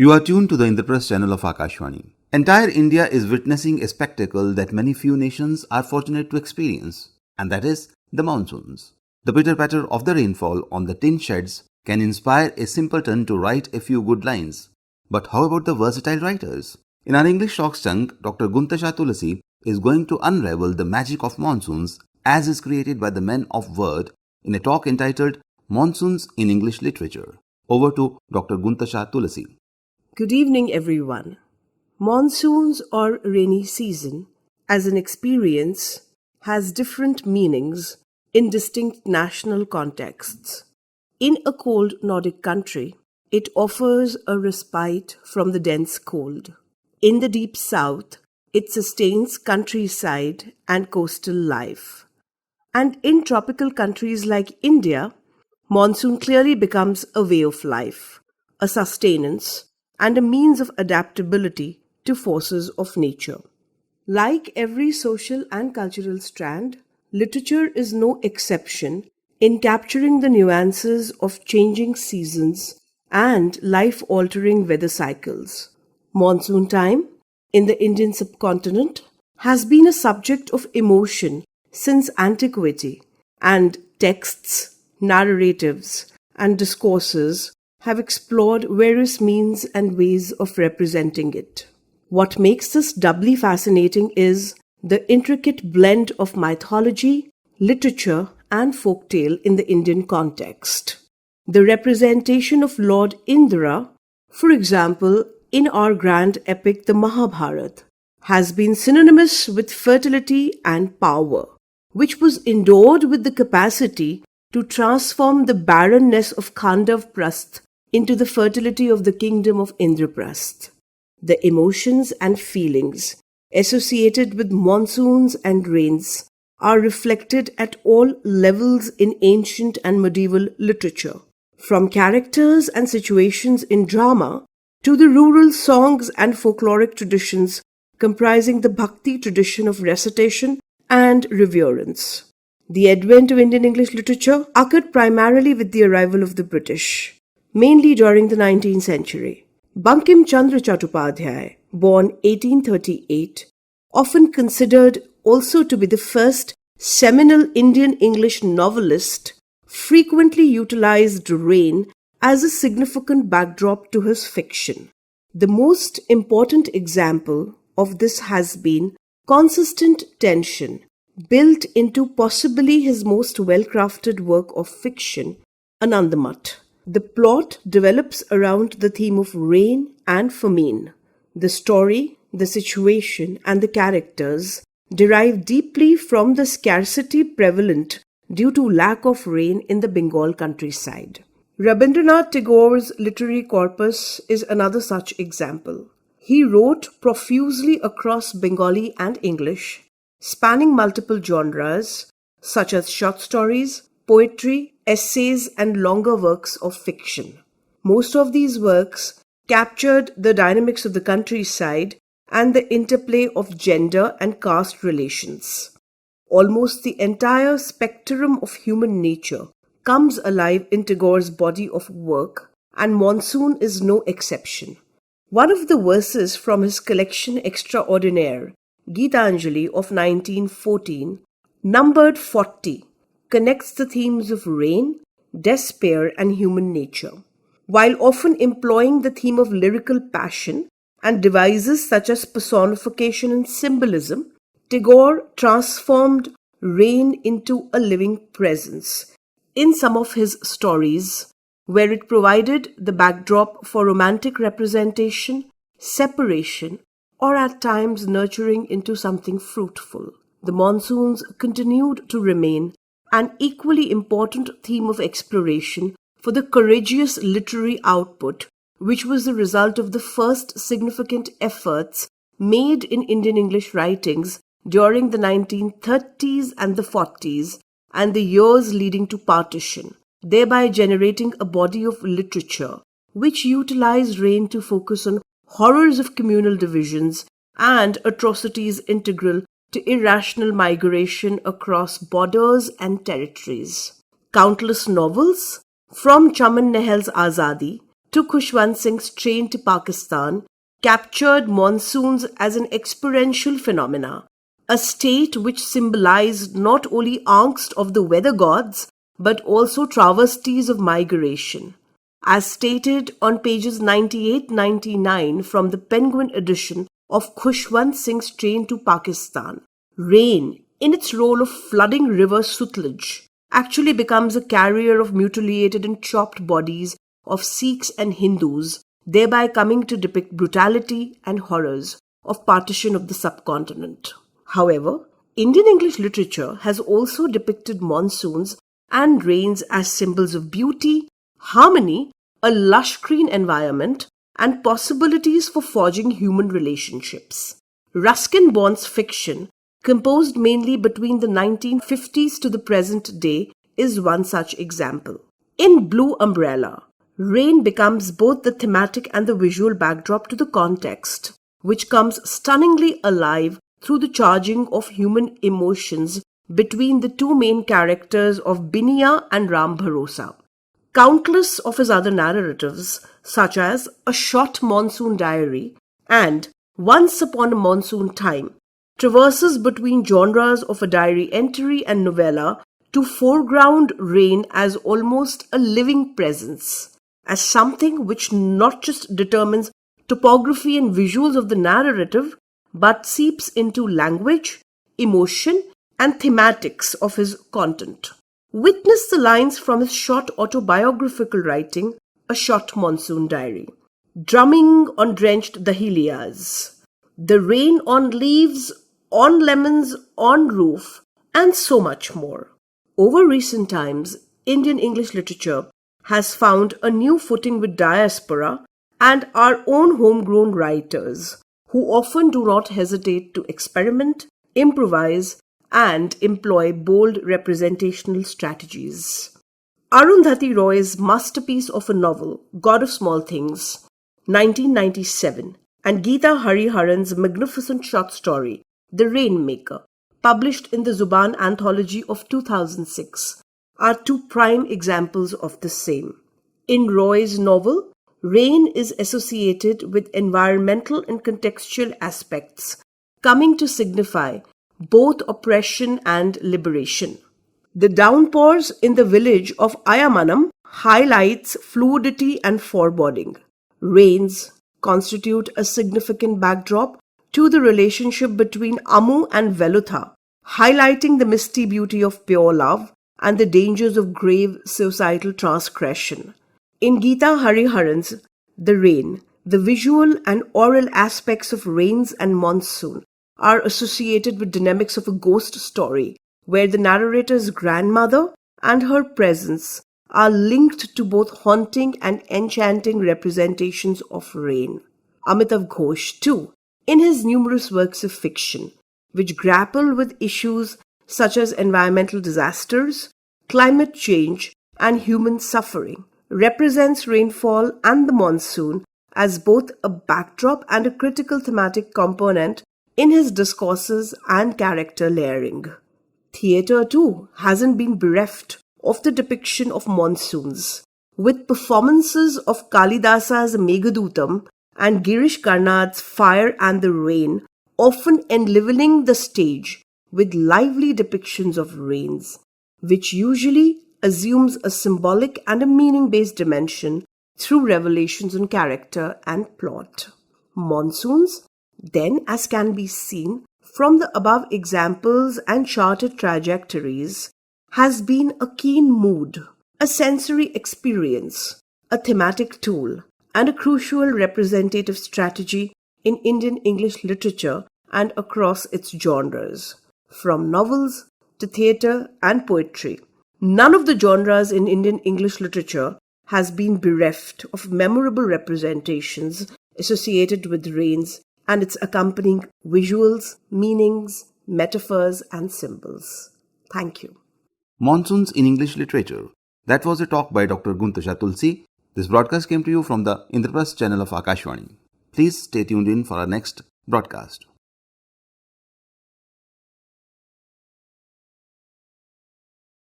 You are tuned to the Indraprasth channel of Akashvani. Entire India is witnessing a spectacle that many few nations are fortunate to experience, and that is the monsoons. The pitter-patter of the rainfall on the tin sheds can inspire a simpleton to write a few good lines. But how about the versatile writers? In our English Talks chunk, Dr. Guntasha Tulasi is going to unravel the magic of monsoons as is created by the men of word in a talk entitled Monsoons in English Literature. Over to Dr. Guntasha Tulasi. Good evening, everyone. Monsoons or rainy season, as an experience, has different meanings in distinct national contexts. In a cold Nordic country, it offers a respite from the dense cold. In the deep south, it sustains countryside and coastal life. And in tropical countries like India, monsoon clearly becomes a way of life, a sustenance, and a means of adaptability to forces of nature. Like every social and cultural strand, literature is no exception in capturing the nuances of changing seasons and life-altering weather cycles. Monsoon time in the Indian subcontinent has been a subject of emotion since antiquity, and texts, narratives, and discourses have explored various means and ways of representing it. What makes this doubly fascinating is the intricate blend of mythology, literature, and folktale in the Indian context. The representation of Lord Indra, for example, in our grand epic the Mahabharata, has been synonymous with fertility and power, which was endowed with the capacity to transform the barrenness of Khandavprasth into the fertility of the kingdom of Indraprasth. The emotions and feelings associated with monsoons and rains are reflected at all levels in ancient and medieval literature, from characters and situations in drama to the rural songs and folkloric traditions comprising the Bhakti tradition of recitation and reverence. The advent of Indian English literature occurred primarily with the arrival of the British, mainly during the 19th century. Bankim Chandra Chattopadhyay, born 1838, often considered also to be the first seminal Indian English novelist, frequently utilized rain as a significant backdrop to his fiction. The most important example of this has been consistent tension built into possibly his most well-crafted work of fiction, Anandamath. The plot develops around the theme of rain and famine. The story, the situation, and the characters derive deeply from the scarcity prevalent due to lack of rain in the Bengal countryside. Rabindranath Tagore's literary corpus is another such example. He wrote profusely across Bengali and English, spanning multiple genres such as short stories, poetry, essays, and longer works of fiction. Most of these works captured the dynamics of the countryside and the interplay of gender and caste relations. Almost the entire spectrum of human nature comes alive in Tagore's body of work, and Monsoon is no exception. One of the verses from his collection Extraordinaire, Geetanjali of 1914, numbered 40, connects the themes of rain, despair, and human nature. While often employing the theme of lyrical passion and devices such as personification and symbolism, Tagore transformed rain into a living presence in some of his stories, where it provided the backdrop for romantic representation, separation, or at times nurturing into something fruitful. The monsoons continued to remain an equally important theme of exploration for the courageous literary output, which was the result of the first significant efforts made in Indian English writings during the 1930s and the 40s and the years leading to partition, thereby generating a body of literature which utilized rain to focus on horrors of communal divisions and atrocities integral to irrational migration across borders and territories. Countless novels, from Chaman Nehel's Azadi to took Khushwant Singh's train to Pakistan captured monsoons as an experiential phenomena, a state which symbolized not only angst of the weather gods but also travesties of migration. As stated on pages 98-99 from the Penguin edition of Khushwant Singh's Train to Pakistan, rain, in its role of flooding river Sutlej, actually becomes a carrier of mutilated and chopped bodies of Sikhs and Hindus, thereby coming to depict brutality and horrors of partition of the subcontinent. However, Indian English literature has also depicted monsoons and rains as symbols of beauty, harmony, a lush green environment, and possibilities for forging human relationships. Ruskin Bond's fiction, composed mainly between the 1950s to the present day, is one such example. In Blue Umbrella, rain becomes both the thematic and the visual backdrop to the context, which comes stunningly alive through the charging of human emotions between the two main characters of Biniya and Ram Bharosa. Countless of his other narratives, such as A Short Monsoon Diary and Once Upon a Monsoon Time, traverses between genres of a diary entry and novella to foreground rain as almost a living presence, as something which not just determines topography and visuals of the narrative, but seeps into language, emotion, and thematics of his content. Witness the lines from his short autobiographical writing, A Short Monsoon Diary. Drumming on drenched dahlias, the rain on leaves, on lemons, on roof, and so much more. Over recent times, Indian English literature has found a new footing with diaspora and our own homegrown writers, who often do not hesitate to experiment, improvise, and employ bold representational strategies. Arundhati Roy's masterpiece of a novel, God of Small Things, 1997, and Geeta Hariharan's magnificent short story, The Rainmaker, published in the Zuban Anthology of 2006, are two prime examples of the same. In Roy's novel, rain is associated with environmental and contextual aspects, coming to signify both oppression and liberation. The downpours in the village of Ayamanam highlights fluidity and foreboding. Rains constitute a significant backdrop to the relationship between Amu and Velutha, highlighting the misty beauty of pure love and the dangers of grave societal transgression. In Geeta Hariharan's The Rain, the visual and oral aspects of rains and monsoon are associated with dynamics of a ghost story, where the narrator's grandmother and her presence are linked to both haunting and enchanting representations of rain. Amitav Ghosh, too, in his numerous works of fiction, which grapple with issues such as environmental disasters, climate change, and human suffering, represents rainfall and the monsoon as both a backdrop and a critical thematic component in his discourses and character layering. Theatre, too, hasn't been bereft of the depiction of monsoons, with performances of Kalidasa's Meghadutam and Girish Karnad's Fire and the Rain often enlivening the stage with lively depictions of rains, which usually assumes a symbolic and a meaning-based dimension through revelations on character and plot. Monsoons, then, as can be seen from the above examples and charted trajectories, has been a keen mood, a sensory experience, a thematic tool, and a crucial representative strategy in Indian English literature and across its genres, from novels to theatre and poetry. None of the genres in Indian English literature has been bereft of memorable representations associated with rains and its accompanying visuals, meanings, metaphors, and symbols. Thank you. Monsoons in English Literature. That was a talk by Dr. Guntasha Tulsi. This broadcast came to you from the Indraprasth channel of Akashvani. Please stay tuned in for our next broadcast.